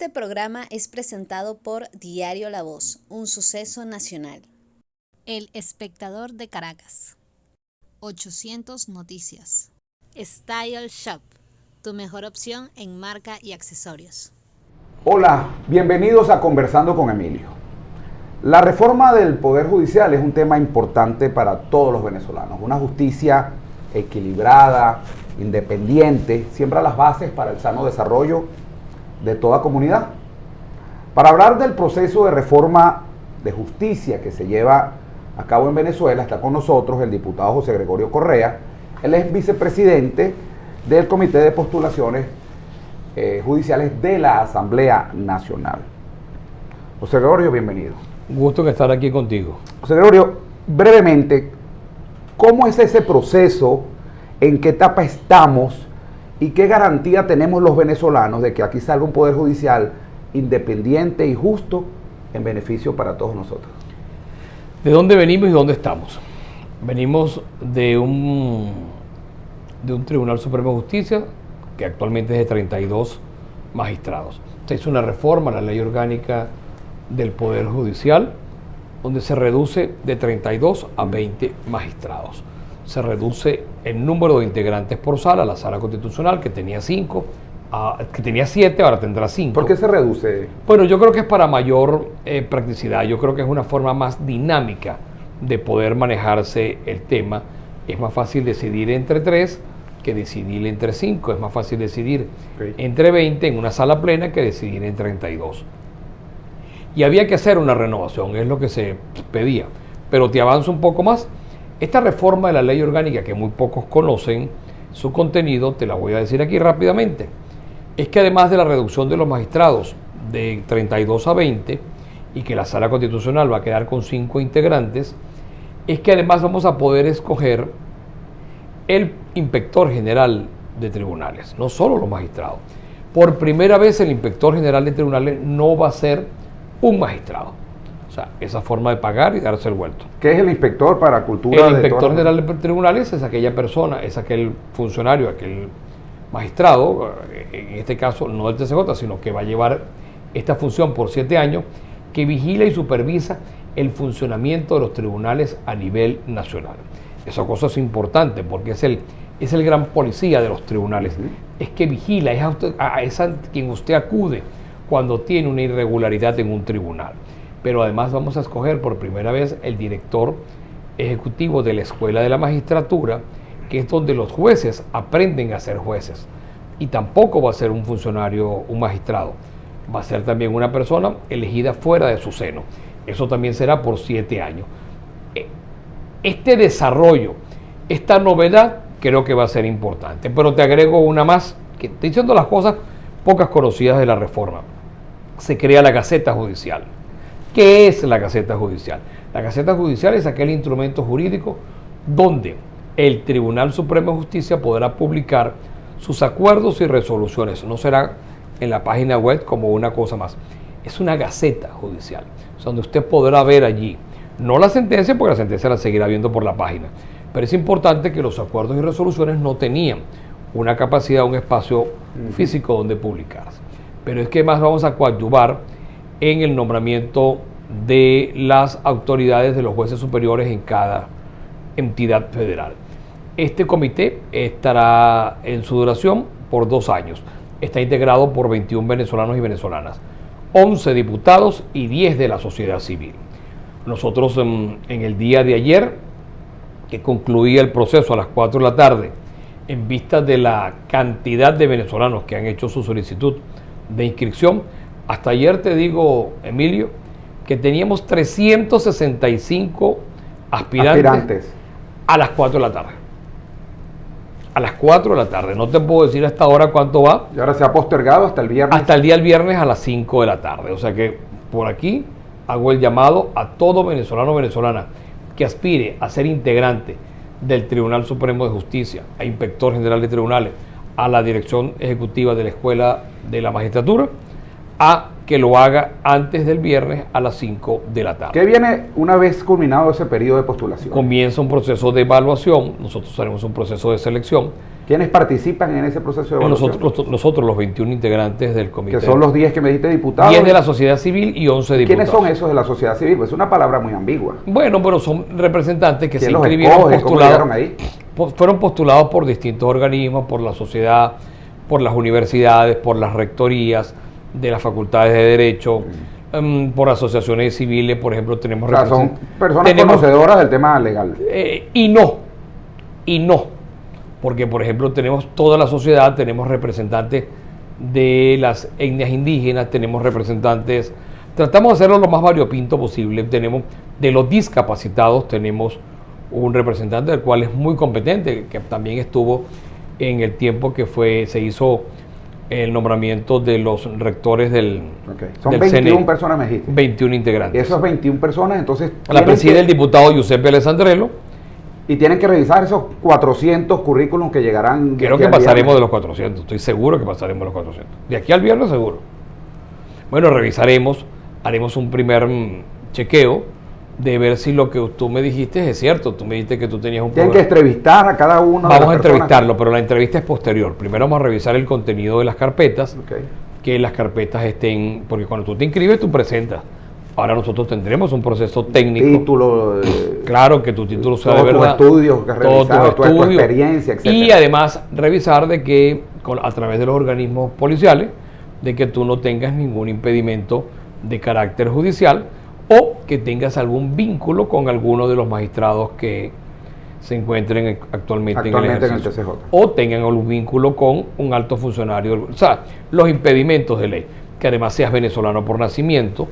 Este programa es presentado por Diario La Voz, un suceso nacional. El Espectador de Caracas. 800 Noticias. Style Shop, tu mejor opción en marca y accesorios. Hola, bienvenidos a Conversando con Emilio. La reforma del Poder Judicial es un tema importante para todos los venezolanos. Una justicia equilibrada, independiente, siembra las bases para el sano desarrollo de toda comunidad. Para hablar del proceso de reforma de justicia que se lleva a cabo en Venezuela, está con nosotros el diputado José Gregorio Correa. Él es vicepresidente del Comité de Postulaciones Judiciales de la Asamblea Nacional. José Gregorio, bienvenido. Un gusto estar aquí contigo. José Gregorio, brevemente, ¿cómo es ese proceso? ¿En qué etapa estamos? ¿Y qué garantía tenemos los venezolanos de que aquí salga un poder judicial independiente y justo en beneficio para todos nosotros? ¿De dónde venimos y dónde estamos? Venimos de un Tribunal Supremo de Justicia que actualmente es de 32 magistrados. Se hizo una reforma a la ley orgánica del Poder Judicial donde se reduce de 32 a 20 magistrados. Se reduce el número de integrantes por sala, la sala constitucional que tenía 5, que tenía 7, ahora tendrá 5. ¿Por qué se reduce? Bueno, yo creo que es para mayor practicidad, yo creo que es una forma más dinámica de poder manejarse el tema. Es más fácil decidir entre 3 que decidir entre 5, es más fácil decidir entre 20 en una sala plena que decidir en 32. Y había que hacer una renovación, es lo que se pedía. Pero te avanzo un poco más. Esta reforma de la ley orgánica, que muy pocos conocen su contenido, te la voy a decir aquí rápidamente, es que además de la reducción de los magistrados de 32 a 20 y que la sala constitucional va a quedar con 5 integrantes, es que además vamos a poder escoger el inspector general de tribunales, no solo los magistrados. Por primera vez el inspector general de tribunales no va a ser un magistrado. O sea, esa forma de pagar y darse el vuelto. ¿Qué es el inspector para cultura? El inspector general de tribunales es aquella persona, es aquel funcionario, aquel magistrado, en este caso no del TCJ, sino que va a llevar esta función por 7 años, que vigila y supervisa el funcionamiento de los tribunales a nivel nacional. Esa cosa es importante porque es el gran policía de los tribunales. Es que vigila, es a quien usted acude cuando tiene una irregularidad en un tribunal. Pero además vamos a escoger por primera vez el director ejecutivo de la Escuela de la Magistratura, que es donde los jueces aprenden a ser jueces. Y tampoco va a ser un funcionario, un magistrado. Va a ser también una persona elegida fuera de su seno. Eso también será por 7 años. Este desarrollo, esta novedad, creo que va a ser importante. Pero te agrego una más, que estoy diciendo las cosas pocas conocidas de la reforma. Se crea la Gaceta Judicial. ¿Qué es la Gaceta Judicial? La Gaceta Judicial es aquel instrumento jurídico donde el Tribunal Supremo de Justicia podrá publicar sus acuerdos y resoluciones. No será en la página web como una cosa más. Es una Gaceta Judicial, donde usted podrá ver allí, no la sentencia, porque la sentencia la seguirá viendo por la página, pero es importante que los acuerdos y resoluciones no tenían una capacidad, un espacio físico donde publicarse. Pero es que más vamos a coadyuvar en el nombramiento de las autoridades de los jueces superiores en cada entidad federal. Este comité estará en su duración por 2 años. Está integrado por 21 venezolanos y venezolanas, 11 diputados y 10 de la sociedad civil. Nosotros en el día de ayer, que concluía el proceso a las 4 de la tarde, en vista de la cantidad de venezolanos que han hecho su solicitud de inscripción, hasta ayer te digo, Emilio, que teníamos 365 aspirantes a las 4 de la tarde. A las 4 de la tarde. No te puedo decir hasta ahora cuánto va. Y ahora se ha postergado hasta el viernes. Hasta el día del viernes a las 5 de la tarde. O sea que por aquí hago el llamado a todo venezolano o venezolana que aspire a ser integrante del Tribunal Supremo de Justicia, a inspector general de tribunales, a la dirección ejecutiva de la Escuela de la Magistratura, a que lo haga antes del viernes a las 5 de la tarde. ¿Qué viene una vez culminado ese periodo de postulación? Comienza un proceso de evaluación, nosotros haremos un proceso de selección. ¿Quiénes participan en ese proceso de evaluación? Nosotros los 21 integrantes del comité. Que son los 10 que me dijiste diputados. 10 de la sociedad civil y 11 diputados. ¿Quiénes son esos de la sociedad civil? Pues es una palabra muy ambigua. Bueno, pero son representantes que se los inscribieron escoge? postulados. ¿Cómo llegaron ahí? Fueron postulados por distintos organismos, por la sociedad, por las universidades, por las rectorías de las facultades de Derecho, por asociaciones civiles, por ejemplo, tenemos... O sea, son personas conocedoras del tema legal. Y no, porque por ejemplo tenemos toda la sociedad, tenemos representantes de las etnias indígenas, tenemos representantes, tratamos de hacerlo lo más variopinto posible, tenemos de los discapacitados, tenemos un representante del cual es muy competente, que también estuvo en el tiempo que se hizo el nombramiento de los rectores del Son del 21 CNE. personas, me dijiste. 21 integrantes. Esas 21 personas, entonces... La preside el diputado Giuseppe Alessandrello. Y tienen que revisar esos 400 currículums que llegarán... Creo que pasaremos de los 400, estoy seguro que pasaremos de los 400. De aquí al viernes seguro. Bueno, revisaremos, haremos un primer chequeo de ver si lo que tú me dijiste es cierto. Tú me dijiste que tú tenías un Tienen que entrevistar a cada uno. Vamos a entrevistarlo, pero la entrevista es posterior. Primero vamos a revisar el contenido de las carpetas, que las carpetas estén, porque cuando tú te inscribes tú presentas. Ahora nosotros tendremos un proceso técnico. Título. Claro, que tu título sea de verdad. Todos tus estudios que has realizado, toda tu experiencia, etc. Y además revisar de que a través de los organismos policiales, de que tú no tengas ningún impedimento de carácter judicial o que tengas algún vínculo con alguno de los magistrados que se encuentren actualmente en el ejercicio, TCJ. o tengan algún vínculo con un alto funcionario, o sea, los impedimentos de ley, que además seas venezolano por nacimiento,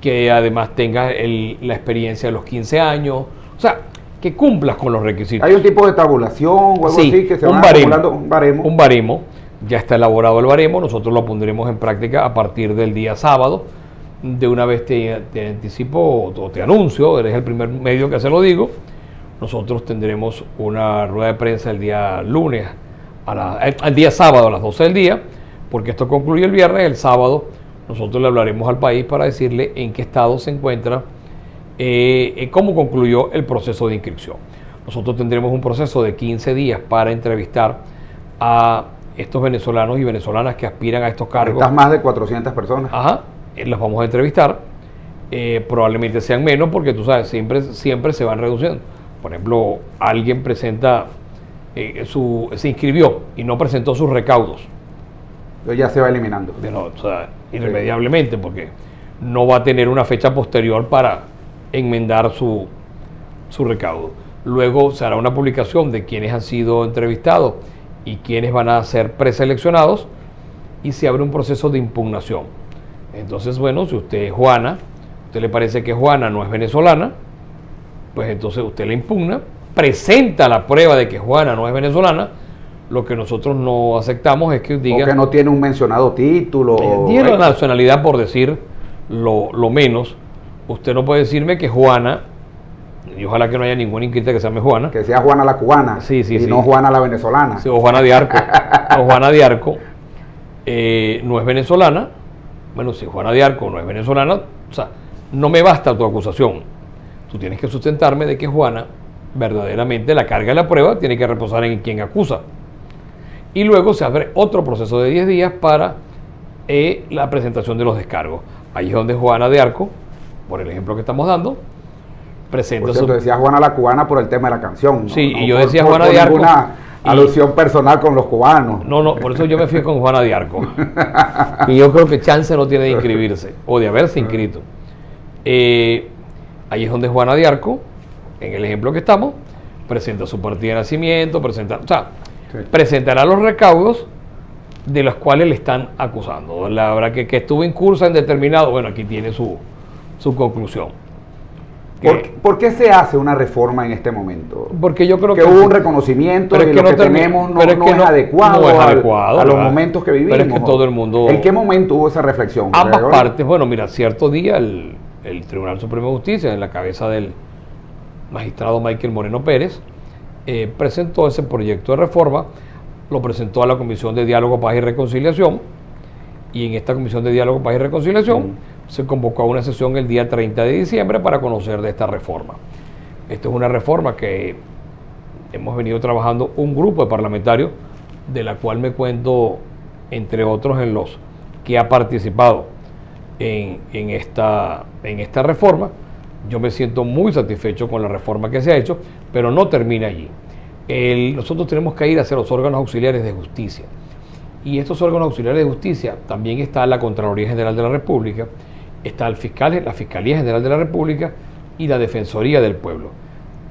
que además tengas la experiencia de los 15 años, o sea, que cumplas con los requisitos. ¿Hay un tipo de tabulación o algo así que se va acumulando? Un baremo. Un baremo, ya está elaborado el baremo, nosotros lo pondremos en práctica a partir del día sábado. De una vez te anticipo o te anuncio, eres el primer medio que se lo digo, nosotros tendremos una rueda de prensa el día lunes, al día sábado a las 12 del día, porque esto concluye el viernes. El sábado nosotros le hablaremos al país para decirle en qué estado se encuentra, cómo concluyó el proceso de inscripción. Nosotros tendremos un proceso de 15 días para entrevistar a estos venezolanos y venezolanas que aspiran a estos cargos. Estas más de 400 personas. Ajá. Los vamos a entrevistar, probablemente sean menos porque tú sabes, siempre se van reduciendo. Por ejemplo, alguien presenta, se inscribió y no presentó sus recaudos. Entonces ya se va eliminando. O sea, irremediablemente, porque no va a tener una fecha posterior para enmendar su recaudo. Luego se hará una publicación de quienes han sido entrevistados y quienes van a ser preseleccionados y se abre un proceso de impugnación. Entonces, bueno, si usted es Juana, usted le parece que Juana no es venezolana, pues entonces usted la impugna, presenta la prueba de que Juana no es venezolana. Lo que nosotros no aceptamos es que diga... O que no tiene un mencionado título. Tiene la nacionalidad, por decir lo menos. Usted no puede decirme que Juana, y ojalá que no haya ninguna inscrita que se llame Juana. Que sea Juana la cubana, no Juana la venezolana. Sí, o Juana de Arco. O Juana de Arco no es venezolana. Bueno, si Juana de Arco no es venezolana, o sea, no me basta tu acusación. Tú tienes que sustentarme de que Juana, verdaderamente, la carga de la prueba tiene que reposar en quien acusa. Y luego se abre otro proceso de 10 días para la presentación de los descargos. Ahí es donde Juana de Arco, por el ejemplo que estamos dando, presenta su... decía Juana la cubana por el tema de la canción. Sí, y yo decía Juana de Arco. Alusión personal con los cubanos. No, por eso yo me fui con Juana de Arco. Y yo creo que chance no tiene de inscribirse o de haberse inscrito. Ahí es donde Juana de Arco, en el ejemplo que estamos, presenta su partida de nacimiento, presentará los recaudos de los cuales le están acusando. La verdad que estuvo incursa en determinado, bueno, aquí tiene su conclusión. ¿Por qué se hace una reforma en este momento? Porque yo creo que hubo un reconocimiento de que lo que tenemos no es adecuado a los momentos que vivimos. Pero es que todo el mundo... ¿En qué momento hubo esa reflexión? Ambas partes. Bueno, mira, cierto día el Tribunal Supremo de Justicia, en la cabeza del magistrado Michael Moreno Pérez, presentó ese proyecto de reforma, lo presentó a la Comisión de Diálogo, Paz y Reconciliación y en esta Comisión de Diálogo, Paz y Reconciliación se convocó a una sesión el día 30 de diciembre para conocer de esta reforma. Esta es una reforma que hemos venido trabajando un grupo de parlamentarios, de la cual me cuento, entre otros, en los que ha participado en esta reforma. Yo me siento muy satisfecho con la reforma que se ha hecho, pero no termina allí. Nosotros tenemos que ir hacia los órganos auxiliares de justicia. Y estos órganos auxiliares de justicia también está la Contraloría General de la República, está la Fiscalía General de la República y la Defensoría del Pueblo.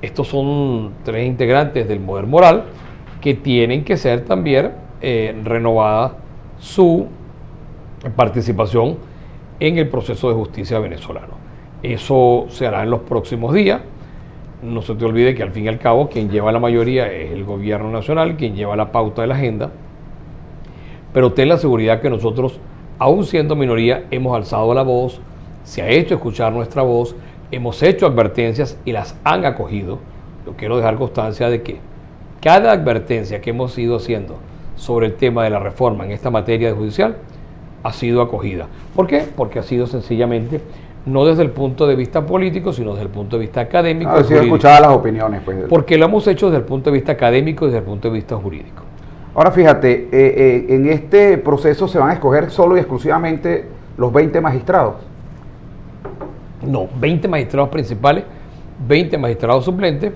Estos son tres integrantes del Poder Moral que tienen que ser también renovada su participación en el proceso de justicia venezolano. Eso se hará en los próximos días. No se te olvide que al fin y al cabo quien lleva la mayoría es el gobierno nacional, quien lleva la pauta de la agenda. Pero ten la seguridad que nosotros, aún siendo minoría, hemos alzado la voz, se ha hecho escuchar nuestra voz, hemos hecho advertencias y las han acogido. Yo quiero dejar constancia de que cada advertencia que hemos ido haciendo sobre el tema de la reforma en esta materia de judicial ha sido acogida. ¿Por qué? Porque ha sido sencillamente no desde el punto de vista político, sino desde el punto de vista académico. Ha sido escuchadas las opiniones. Pues. Porque lo hemos hecho desde el punto de vista académico y desde el punto de vista jurídico. Ahora fíjate, en este proceso se van a escoger solo y exclusivamente los 20 magistrados. No, 20 magistrados principales, 20 magistrados suplentes,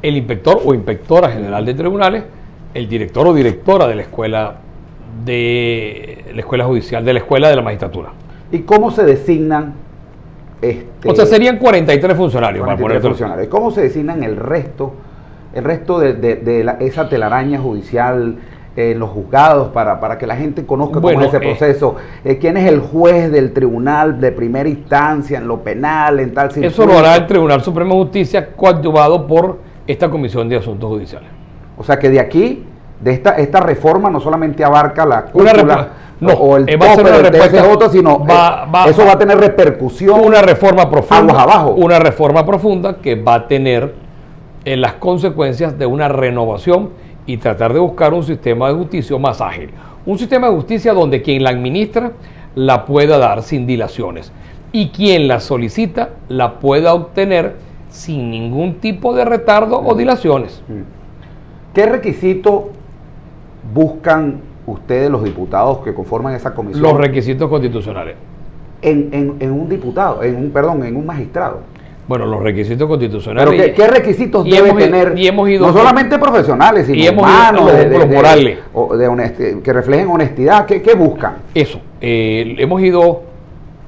el inspector o inspectora general de tribunales, el director o directora de la escuela judicial, de la escuela de la magistratura. ¿Y cómo se designan? O sea, serían 43 funcionarios. 43 funcionarios. ¿Cómo se designan el resto de esa telaraña judicial, los juzgados, para que la gente conozca cómo es ese proceso? ¿Quién es el juez del tribunal de primera instancia en lo penal, en tal circuito? Eso lo hará el Tribunal Supremo de Justicia, coadyuvado por esta Comisión de Asuntos Judiciales. O sea que de aquí, de esta reforma, no solamente abarca la cúpula o el tope del TSJ, sino eso va a tener repercusión. Una reforma profunda. Aguas abajo. Una reforma profunda que va a tener las consecuencias de una renovación y tratar de buscar un sistema de justicia más ágil. Un sistema de justicia donde quien la administra la pueda dar sin dilaciones y quien la solicita la pueda obtener sin ningún tipo de retardo o dilaciones. ¿Qué requisito buscan ustedes, los diputados que conforman esa comisión? Los requisitos constitucionales. En un diputado, en un magistrado. Bueno, los requisitos constitucionales. ¿Pero qué requisitos debe tener? No solamente profesionales, sino humanos, morales, que reflejen honestidad. ¿Qué buscan? Eso. Hemos ido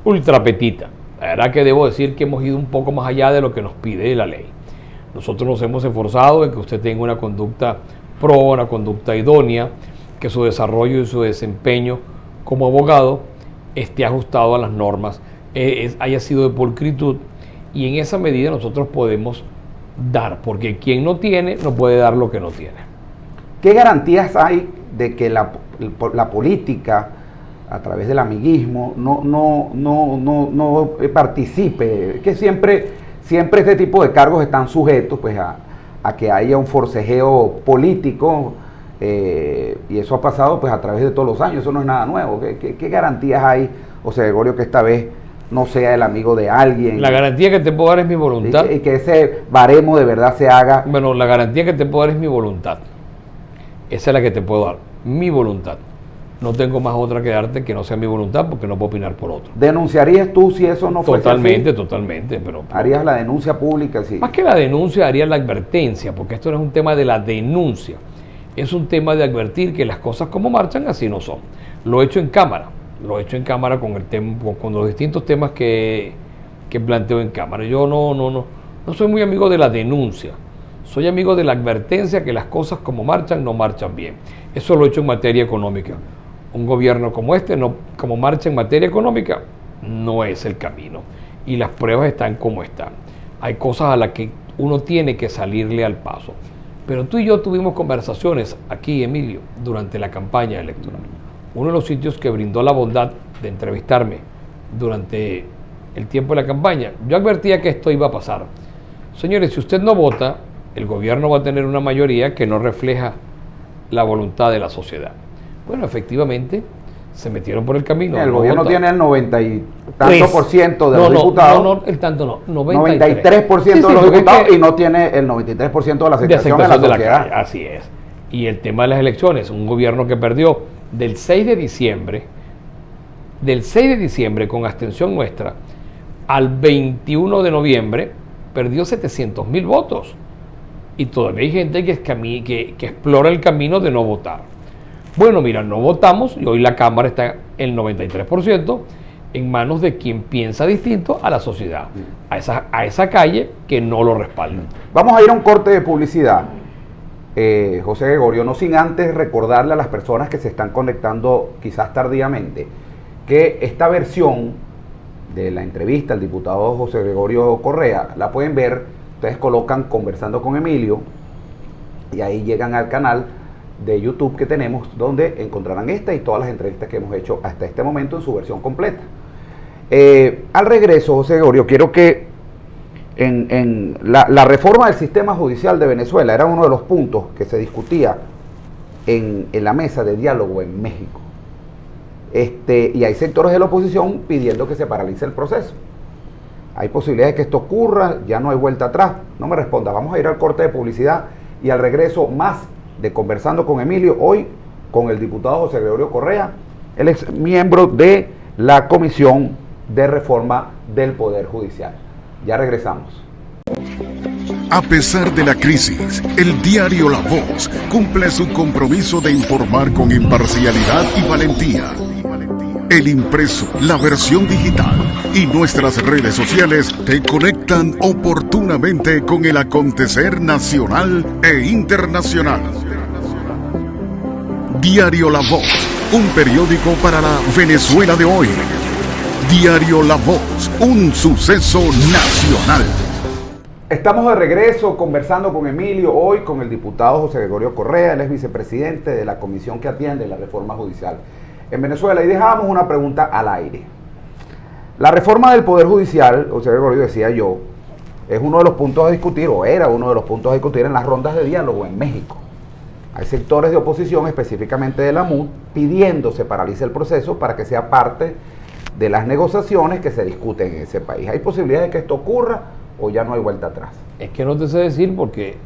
ultra petita. La verdad que debo decir que hemos ido un poco más allá de lo que nos pide la ley. Nosotros nos hemos esforzado en que usted tenga una conducta una conducta idónea, que su desarrollo y su desempeño como abogado esté ajustado a las normas, haya sido de pulcritud, y en esa medida nosotros podemos dar, porque quien no tiene no puede dar lo que no tiene. ¿Qué garantías hay de que la política, a través del amiguismo, no participe? Que siempre este tipo de cargos están sujetos pues a que haya un forcejeo político, y eso ha pasado pues a través de todos los años, eso no es nada nuevo. ¿Qué garantías hay, José Gregorio, que esta vez no sea el amigo de alguien? La garantía que te puedo dar es mi voluntad. Y que ese baremo de verdad se haga. Bueno, la garantía que te puedo dar es mi voluntad. Esa es la que te puedo dar, mi voluntad. No tengo más otra que darte que no sea mi voluntad, porque no puedo opinar por otro. ¿Denunciarías tú si eso no fuese así? Totalmente. Pero ¿harías la denuncia pública? Sí. Más que la denuncia, haría la advertencia, porque esto no es un tema de la denuncia. Es un tema de advertir que las cosas como marchan, así no son. Lo he hecho en Cámara. Con los distintos temas que planteo en Cámara. Yo no soy muy amigo de la denuncia. Soy amigo de la advertencia que las cosas como marchan, no marchan bien. Eso lo he hecho en materia económica. Un gobierno como este, como marcha en materia económica, no es el camino. Y las pruebas están como están. Hay cosas a las que uno tiene que salirle al paso. Pero tú y yo tuvimos conversaciones aquí, Emilio, durante la campaña electoral. Uno de los sitios que brindó la bondad de entrevistarme durante el tiempo de la campaña, yo advertía que esto iba a pasar. Señores, si usted no vota, el gobierno va a tener una mayoría que no refleja la voluntad de la sociedad. Bueno, efectivamente, se metieron por el camino. El no gobierno votaron. tiene el 90 y tanto por ciento de los diputados. No, el tanto no, 93% Sí, de los porque es diputados que y no tiene el 93% de la de aceptación de la aceptación de la sociedad. calle, así es. Y el tema de las elecciones, un gobierno que perdió del 6 de diciembre con abstención nuestra al 21 de noviembre, perdió 700.000 votos. Y todavía hay gente que explora el camino de no votar. Bueno, mira, no votamos y hoy la Cámara está el 93% en manos de quien piensa distinto a la sociedad, a esa calle que no lo respalda. Vamos a ir a un corte de publicidad, José Gregorio, no sin antes recordarle a las personas que se están conectando quizás tardíamente, que esta versión de la entrevista al diputado José Gregorio Correa la pueden ver, ustedes colocan Conversando con Emilio y ahí llegan al canal de YouTube que tenemos, donde encontrarán esta y todas las entrevistas que hemos hecho hasta este momento en su versión completa. Al regreso, José Gregorio, quiero que en la reforma del sistema judicial de Venezuela era uno de los puntos que se discutía en la mesa de diálogo en México. Y hay sectores de la oposición pidiendo que se paralice el proceso. Hay posibilidades de que esto ocurra, ya no hay vuelta atrás. No me responda, vamos a ir al corte de publicidad y al regreso más de Conversando con Emilio, hoy con el diputado José Gregorio Correa. Él es miembro de la Comisión de Reforma del Poder Judicial. Ya regresamos. A pesar de la crisis, el diario La Voz cumple su compromiso de informar con imparcialidad y valentía. El impreso, la versión digital y nuestras redes sociales te conectan oportunamente con el acontecer nacional e internacional. Diario La Voz, un periódico para la Venezuela de hoy. Diario La Voz, un suceso nacional. Estamos de regreso conversando con Emilio, hoy con el diputado José Gregorio Correa. Él es vicepresidente de la comisión que atiende la reforma judicial en Venezuela. Y dejábamos una pregunta al aire. La reforma del Poder Judicial, José Gregorio, decía yo, es uno de los puntos a discutir, o era uno de los puntos a discutir en las rondas de diálogo en México. Hay sectores de oposición, específicamente de la MUD, pidiendo se paralice el proceso para que sea parte de las negociaciones que se discuten en ese país. ¿Hay posibilidades de que esto ocurra o ya no hay vuelta atrás? Es que no te sé decir porque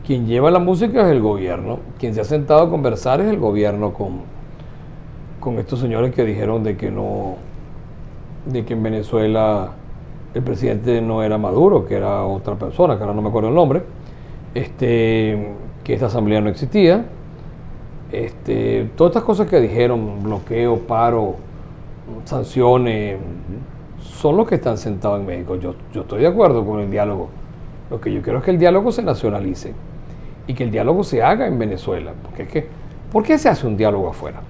quien lleva la música es el gobierno, quien se ha sentado a conversar es el gobierno con estos señores que dijeron de que en Venezuela el presidente no era Maduro, que era otra persona, que ahora no me acuerdo el nombre, que esta asamblea no existía, todas estas cosas que dijeron, bloqueo, paro, sanciones, son los que están sentados en México. Yo estoy de acuerdo con el diálogo. Lo que yo quiero es que el diálogo se nacionalice y que el diálogo se haga en Venezuela. Porque es que, ¿por qué se hace un diálogo afuera?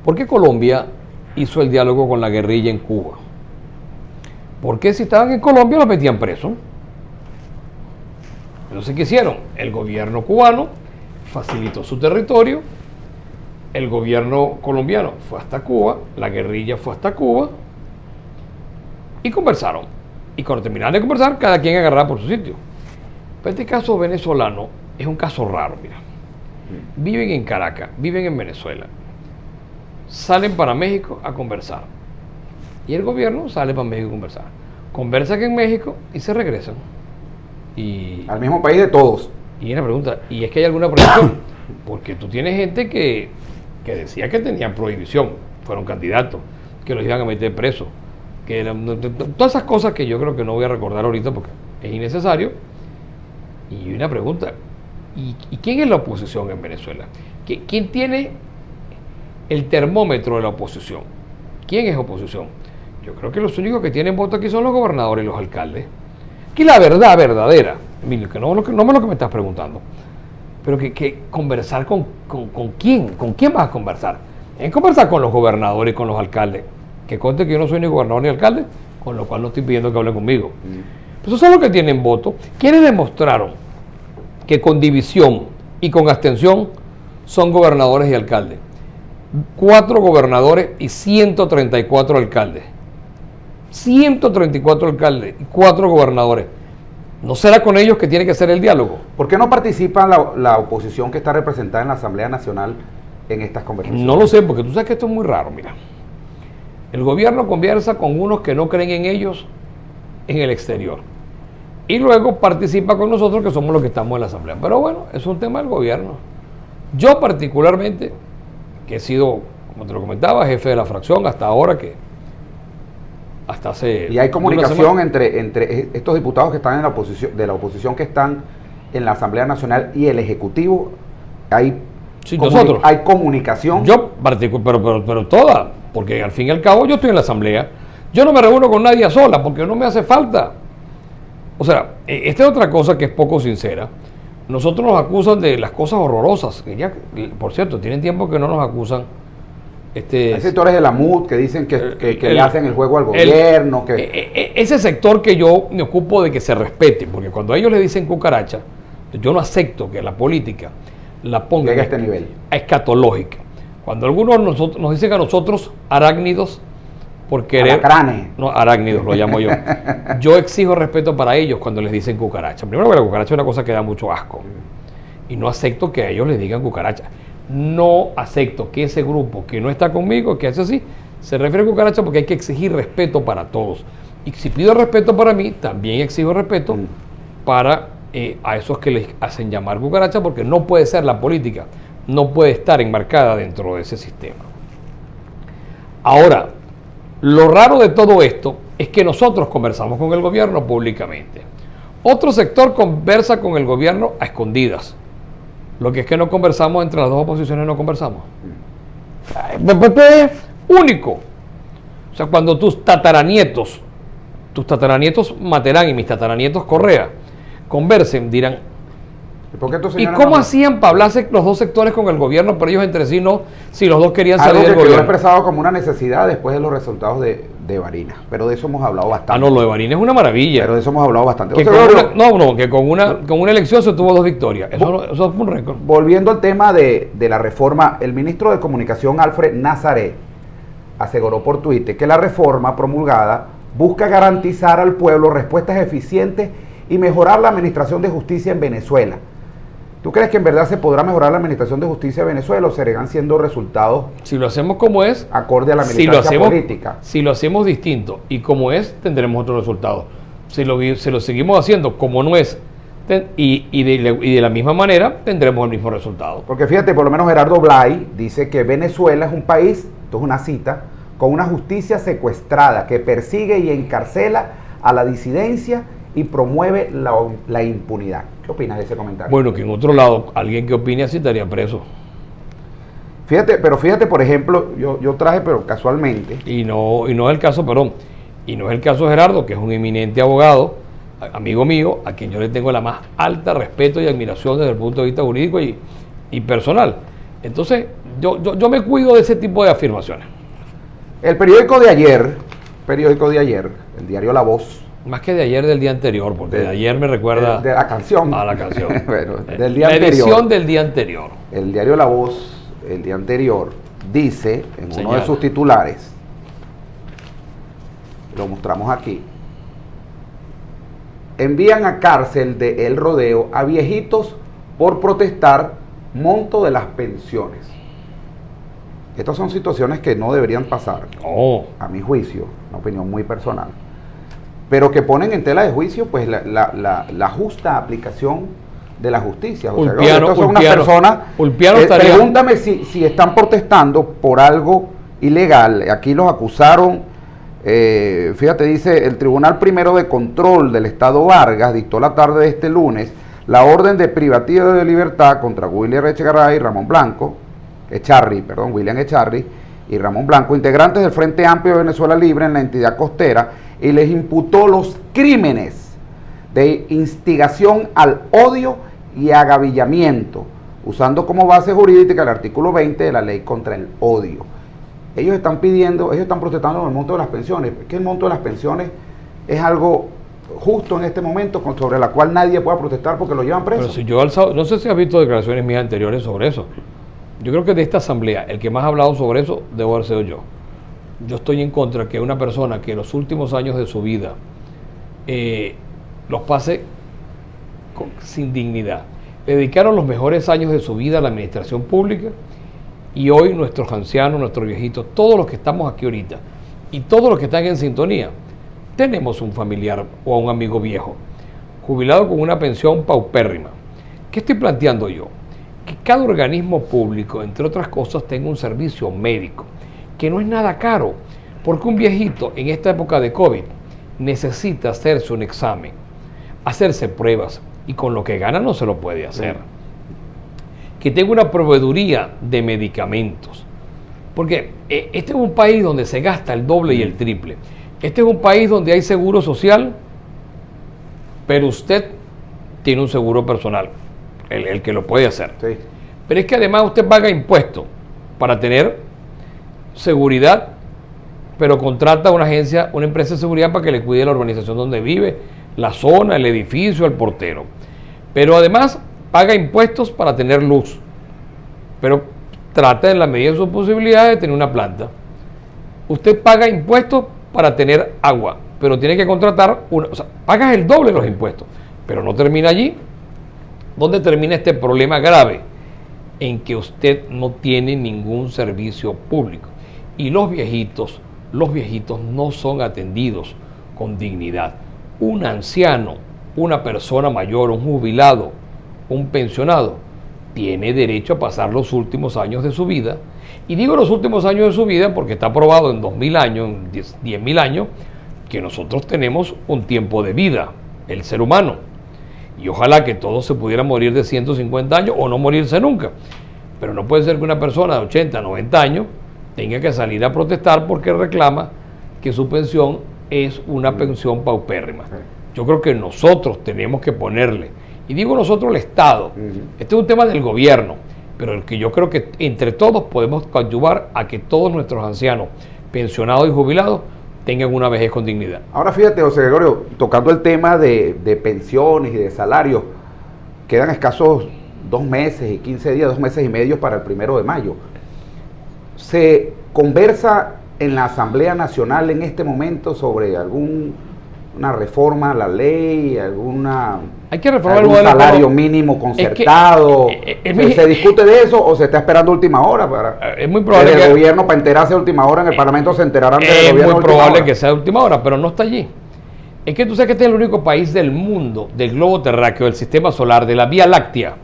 ¿Por qué Colombia hizo el diálogo con la guerrilla en Cuba? ¿Por qué si estaban en Colombia los metían presos? Entonces, ¿qué hicieron? El gobierno cubano facilitó su territorio, el gobierno colombiano fue hasta Cuba, la guerrilla fue hasta Cuba y conversaron. Y cuando terminaron de conversar, cada quien agarraba por su sitio. Pero este caso venezolano es un caso raro, mira. Viven en Caracas, viven en Venezuela, salen para México a conversar. Y el gobierno sale para México a conversar. Conversan en México y se regresan. Y Al mismo país de todos. y una pregunta, ¿y es que hay alguna prohibición? Porque tú tienes gente que decía que tenían prohibición, fueron candidatos, que los iban a meter presos, que todas esas cosas que yo creo que no voy a recordar ahorita porque es innecesario. Y una pregunta, ¿y quién es la oposición en Venezuela? ¿Quién tiene el termómetro de la oposición? ¿Quién es oposición? Yo creo que los únicos que tienen voto aquí son los gobernadores y los alcaldes. Que la verdad verdadera, Emilio, que no es lo que me estás preguntando, pero que conversar con quién vas a conversar. En conversar con los gobernadores y con los alcaldes, que conste que yo no soy ni gobernador ni alcalde, con lo cual no estoy pidiendo que hablen conmigo. Pues esos son los que tienen voto. ¿Quiénes demostraron que con división y con abstención son gobernadores y alcaldes? 4 gobernadores y 134 alcaldes. 134 alcaldes y 4 gobernadores. ¿No será con ellos que tiene que ser el diálogo? ¿Por qué no participa la oposición que está representada en la Asamblea Nacional en estas conversaciones? No lo sé, porque tú sabes que esto es muy raro, mira. El gobierno conversa con unos que no creen en ellos en el exterior. Y luego participa con nosotros, que somos los que estamos en la asamblea. Pero bueno, es un tema del gobierno. Yo particularmente, que he sido, como te lo comentaba, jefe de la fracción hasta ahora, que hasta hace... Y hay comunicación entre estos diputados que están en la oposición, de la oposición que están en la Asamblea Nacional y el Ejecutivo. Sí, nosotros. Hay comunicación. Yo pero toda, porque al fin y al cabo yo estoy en la asamblea. Yo no me reúno con nadie a sola porque no me hace falta. O sea, esta es otra cosa que es poco sincera. Nosotros nos acusan de las cosas horrorosas. Que ya, por cierto, tienen tiempo que no nos acusan. Hay sectores de la MUD que dicen que le hacen el juego al gobierno. Ese sector que yo me ocupo de que se respete, porque cuando a ellos le dicen cucaracha, yo no acepto que la política la ponga a este nivel escatológica. Cuando algunos nos dicen a nosotros arácnidos por querer... Alacranes. No, arácnidos lo llamo yo. Yo exijo respeto para ellos cuando les dicen cucaracha. Primero, que la cucaracha es una cosa que da mucho asco. Y no acepto que a ellos les digan cucaracha. No acepto que ese grupo que no está conmigo, que hace así, se refiere a cucaracha, porque hay que exigir respeto para todos. Y si pido respeto para mí, también exijo respeto para a esos que les hacen llamar cucaracha, porque no puede ser la política, no puede estar enmarcada dentro de ese sistema. Ahora, lo raro de todo esto es que nosotros conversamos con el gobierno públicamente. Otro sector conversa con el gobierno a escondidas. Lo que es que no conversamos entre las dos oposiciones, no conversamos. Es único. O sea, cuando tus tataranietos Materán y mis tataranietos Correa conversen, dirán, ¿y cómo hacían para hablarse los dos sectores con el gobierno, pero ellos entre sí no, si los dos querían salir del gobierno? Algo que quedó expresado como una necesidad después de los resultados de Barinas, pero de eso hemos hablado bastante. Ah, no, lo de Barinas es una maravilla. Pero de eso hemos hablado bastante. Que con una elección se tuvo 2 victorias. Eso fue un récord. Volviendo al tema de la reforma, el ministro de Comunicación, Alfred Nazaret, aseguró por Twitter que la reforma promulgada busca garantizar al pueblo respuestas eficientes y mejorar la administración de justicia en Venezuela. ¿Tú crees que en verdad se podrá mejorar la administración de justicia en Venezuela o seguirán siendo resultados? Si lo hacemos como es, acorde a la militancia política. Si lo hacemos distinto y como es, tendremos otros resultados. Si lo seguimos haciendo como no es y de la misma manera, tendremos el mismo resultado. Porque fíjate, por lo menos Gerardo Blay dice que Venezuela es un país, esto es una cita, con una justicia secuestrada que persigue y encarcela a la disidencia y promueve la impunidad. ¿Qué opinas de ese comentario? Bueno, que en otro lado, alguien que opine así estaría preso. Fíjate, por ejemplo, yo traje, pero casualmente. Y no es el caso, y no es el caso de Gerardo, que es un eminente abogado, amigo mío, a quien yo le tengo la más alta respeto y admiración desde el punto de vista jurídico y personal. Entonces, yo me cuido de ese tipo de afirmaciones. El periódico de ayer, el diario La Voz. Más que de ayer, del día anterior, porque de ayer me recuerda de la canción. A la canción. Bueno, del día anterior. La edición del día anterior. El diario La Voz, el día anterior, dice en uno de sus titulares, lo mostramos aquí, envían a cárcel de El Rodeo a viejitos por protestar monto de las pensiones. Estas son situaciones que no deberían pasar, a mi juicio, una opinión muy personal, pero que ponen en tela de juicio pues la justa aplicación de la justicia. O sea, estos son unas personas, pregúntame si están protestando por algo ilegal. Aquí los acusaron, fíjate, dice, el Tribunal Primero de Control del Estado Vargas dictó la tarde de este lunes la orden de privativa de libertad contra William Echarri y Ramón Blanco, integrantes del Frente Amplio de Venezuela Libre en la entidad costera, y les imputó los crímenes de instigación al odio y agavillamiento, usando como base jurídica el artículo 20 de la ley contra el odio. Ellos están protestando por el monto de las pensiones, que el monto de las pensiones es algo justo en este momento, sobre la cual nadie pueda protestar porque lo llevan preso. Pero si yo no sé si has visto declaraciones mías anteriores sobre eso. Yo creo que de esta asamblea, el que más ha hablado sobre eso debo haber sido yo. Yo estoy en contra de que una persona que en los últimos años de su vida los pase sin dignidad. Le dedicaron los mejores años de su vida a la administración pública Y hoy nuestros ancianos, nuestros viejitos, todos los que estamos aquí ahorita y todos los que están en sintonía, tenemos un familiar o un amigo viejo, jubilado con una pensión paupérrima. ¿Qué estoy planteando yo? Que cada organismo público, entre otras cosas, tenga un servicio médico, que no es nada caro, porque un viejito en esta época de COVID necesita hacerse un examen, hacerse pruebas, y con lo que gana no se lo puede hacer. Que tenga una proveeduría de medicamentos, porque este es un país donde se gasta el doble y el triple. Este es un país donde hay seguro social, pero usted tiene un seguro personal, el que lo puede hacer. Sí. Pero es que además usted paga impuestos para tener seguridad, pero contrata a una agencia, una empresa de seguridad para que le cuide la urbanización donde vive, la zona, el edificio, el portero. Pero además paga impuestos para tener luz, pero trata en la medida de sus posibilidades de tener una planta. Usted paga impuestos para tener agua, pero tiene que contratar una, o sea, pagas el doble de los impuestos, pero no termina allí. ¿Dónde termina este problema grave? En que usted no tiene ningún servicio público y los viejitos no son atendidos con dignidad. Un anciano, una persona mayor, un jubilado, un pensionado, tiene derecho a pasar los últimos años de su vida. Y digo los últimos años de su vida porque está probado en 2000 años, en 10.000 años, que nosotros tenemos un tiempo de vida, el ser humano. Y ojalá que todos se pudieran morir de 150 años o no morirse nunca. Pero no puede ser que una persona de 80, 90 años tenga que salir a protestar porque reclama que su pensión es una pensión paupérrima. Yo creo que nosotros tenemos que ponerle, y digo nosotros el Estado, este es un tema del gobierno, pero el que yo creo que entre todos podemos coadyuvar a que todos nuestros ancianos, pensionados y jubilados, tengan una vejez con dignidad. Ahora fíjate, José Gregorio, tocando el tema de pensiones y de salarios, quedan escasos 2 meses y 15 días, 2 meses y medio para el 1 de mayo. ¿Se conversa en la Asamblea Nacional en este momento sobre una reforma a la ley, hay que reformar algún salario mínimo concertado? ¿Se discute de eso o se está esperando última hora? Es muy probable que el gobierno, para enterarse de última hora, en el Parlamento se enterarán del gobierno. Es muy probable que sea de última hora, pero no está allí. Es que tú sabes que este es el único país del mundo, del globo terráqueo, del sistema solar, de la Vía Láctea,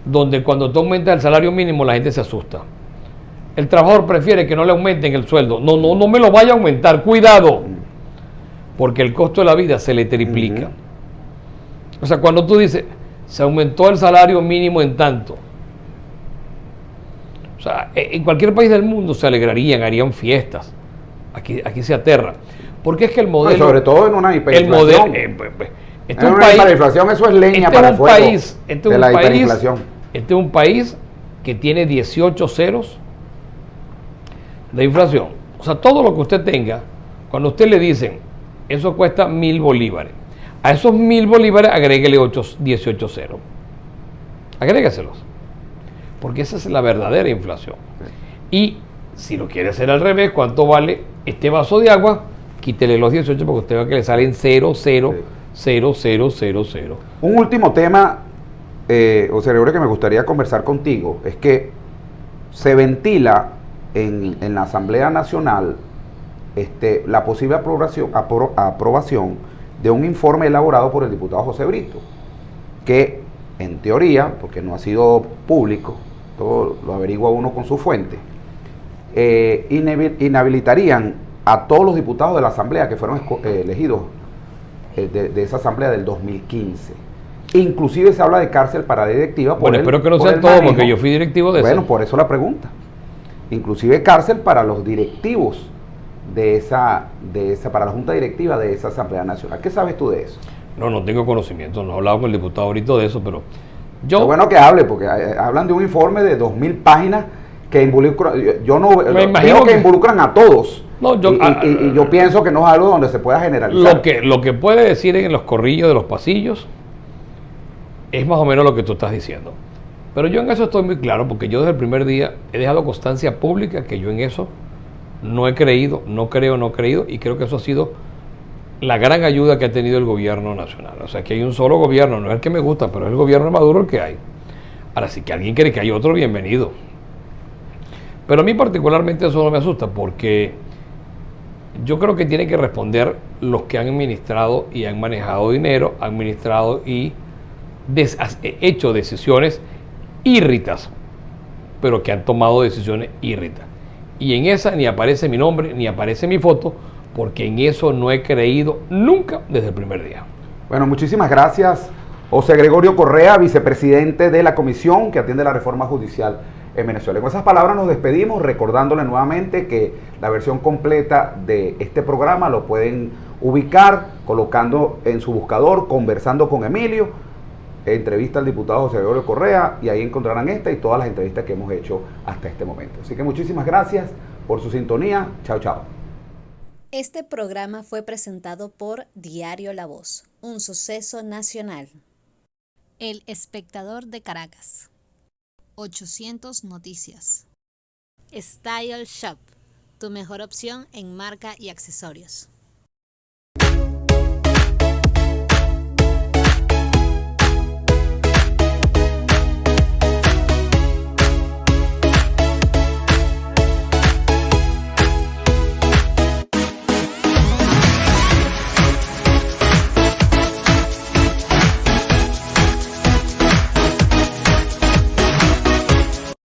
donde cuando tú aumentas el salario mínimo la gente se asusta. El trabajador prefiere que no le aumenten el sueldo. No me lo vaya a aumentar, cuidado, porque el costo de la vida se le triplica. O sea, cuando tú dices, se aumentó el salario mínimo en tanto, o sea, en cualquier país del mundo se alegrarían, harían fiestas. Aquí se aterra. Porque es que el modelo... Bueno, sobre todo en una hiperinflación. Este es un país, hiperinflación, eso es leña para el fuego de la hiperinflación. Este es un país que tiene 18 ceros de inflación. O sea, todo lo que usted tenga, cuando usted le dicen, eso cuesta 1.000 bolívares. A esos 1.000 bolívares agréguele 18 ceros. Agrégaselos. Porque esa es la verdadera inflación. Y si lo quiere hacer al revés, ¿cuánto vale este vaso de agua? Quítele los 18 porque usted ve que le salen 0, 0, 0, 0, 0, 0. Un último tema, José Gregorio, que me gustaría conversar contigo, es que se ventila en la Asamblea Nacional la posible aprobación de un informe elaborado por el diputado José Brito, que en teoría, porque no ha sido público, todo lo averigua uno con su fuente, inhabilitarían a todos los diputados de la Asamblea que fueron elegidos de esa Asamblea del 2015. Inclusive se habla de cárcel para directiva. Bueno, espero que no sean todos, porque yo fui directivo de eso. Bueno, por eso la pregunta. Inclusive cárcel para los directivos para la Junta Directiva de esa Asamblea Nacional. ¿Qué sabes tú de eso? No tengo conocimiento, no he hablado con el diputado ahorita de eso, pero yo... Es bueno que hable, porque hablan de un informe de 2.000 páginas que involucran, involucran a todos. Y yo pienso que no es algo donde se pueda generalizar. Lo que puede decir en los corrillos de los pasillos es más o menos lo que tú estás diciendo. Pero yo en eso estoy muy claro, porque yo desde el primer día he dejado constancia pública que yo en eso no he creído, no creo, y creo que eso ha sido la gran ayuda que ha tenido el gobierno nacional. O sea, que hay un solo gobierno, no es el que me gusta, pero es el gobierno de Maduro el que hay. Ahora, si que alguien cree que hay otro, bienvenido. Pero a mí particularmente eso no me asusta, porque yo creo que tienen que responder los que han administrado y han manejado dinero, han administrado y hecho decisiones írritas, pero que han tomado decisiones írritas. Y en esa ni aparece mi nombre, ni aparece mi foto, porque en eso no he creído nunca desde el primer día. Bueno, muchísimas gracias, José Gregorio Correa, vicepresidente de la comisión que atiende la reforma judicial en Venezuela. Con esas palabras nos despedimos, recordándole nuevamente que la versión completa de este programa lo pueden ubicar colocando en su buscador Conversando con Emilio, entrevista al diputado José Gregorio Correa, y ahí encontrarán esta y todas las entrevistas que hemos hecho hasta este momento. Así que muchísimas gracias por su sintonía. Chao, chao. Este programa fue presentado por Diario La Voz, un suceso nacional. El Espectador de Caracas. 800 Noticias. Style Shop, tu mejor opción en marca y accesorios.